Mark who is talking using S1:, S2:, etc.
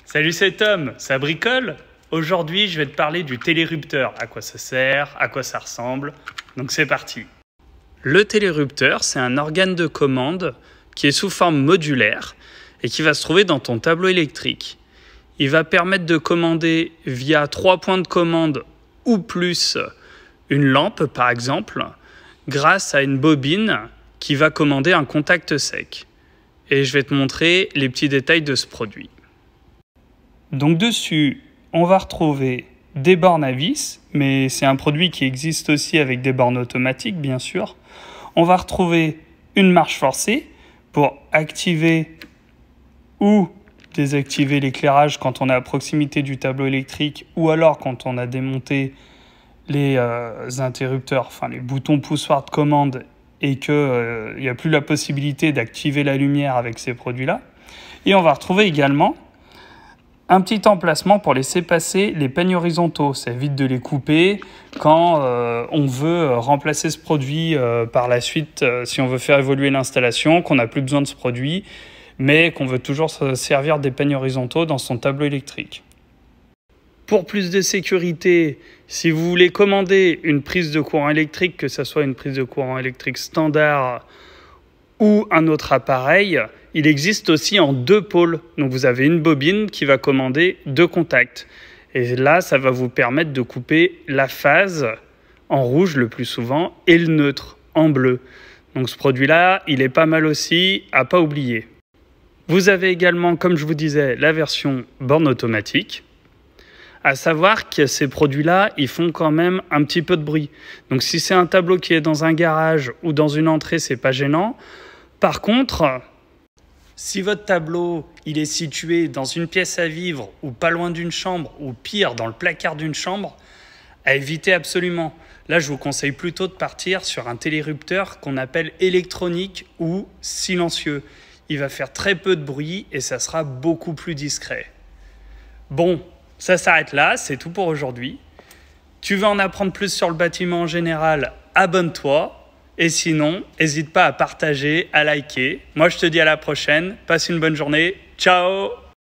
S1: Salut, c'est Tom, ça bricole? Aujourd'hui, je vais te parler du télérupteur. À quoi ça sert, à quoi ça ressemble. Donc c'est parti. Le télérupteur, c'est un organe de commande qui est sous forme modulaire et qui va se trouver dans ton tableau électrique. Il va permettre de commander via 3 points de commande ou plus une lampe, par exemple, grâce à une bobine qui va commander un contact sec. Et je vais te montrer les petits détails de ce produit. Donc dessus, on va retrouver des bornes à vis, mais c'est un produit qui existe aussi avec des bornes automatiques, bien sûr. On va retrouver une marche forcée pour activer ou désactiver l'éclairage quand on est à proximité du tableau électrique ou alors quand on a démonté les interrupteurs, enfin les boutons poussoirs de commande et qu'il n'y a plus la possibilité d'activer la lumière avec ces produits-là. Et on va retrouver également un petit emplacement pour laisser passer les peignes horizontaux. Ça évite de les couper quand on veut remplacer ce produit par la suite, si on veut faire évoluer l'installation, qu'on n'a plus besoin de ce produit, mais qu'on veut toujours se servir des peignes horizontaux dans son tableau électrique. Pour plus de sécurité, si vous voulez commander une prise de courant électrique, que ce soit une prise de courant électrique standard ou un autre appareil, il existe aussi en 2 pôles. Donc vous avez une bobine qui va commander 2 contacts. Et là, ça va vous permettre de couper la phase en rouge le plus souvent et le neutre en bleu. Donc ce produit-là, il est pas mal aussi, à pas oublier. Vous avez également, comme je vous disais, la version borne automatique. À savoir que ces produits-là, ils font quand même un petit peu de bruit. Donc si c'est un tableau qui est dans un garage ou dans une entrée, c'est pas gênant. Par contre, si votre tableau il est situé dans une pièce à vivre ou pas loin d'une chambre ou pire dans le placard d'une chambre, à éviter absolument. Là, je vous conseille plutôt de partir sur un télérupteur qu'on appelle électronique ou silencieux. Il va faire très peu de bruit et ça sera beaucoup plus discret. Bon, ça s'arrête là, c'est tout pour aujourd'hui. Tu veux en apprendre plus sur le bâtiment en général, abonne-toi. Et sinon, n'hésite pas à partager, à liker. Moi, je te dis à la prochaine. Passe une bonne journée. Ciao!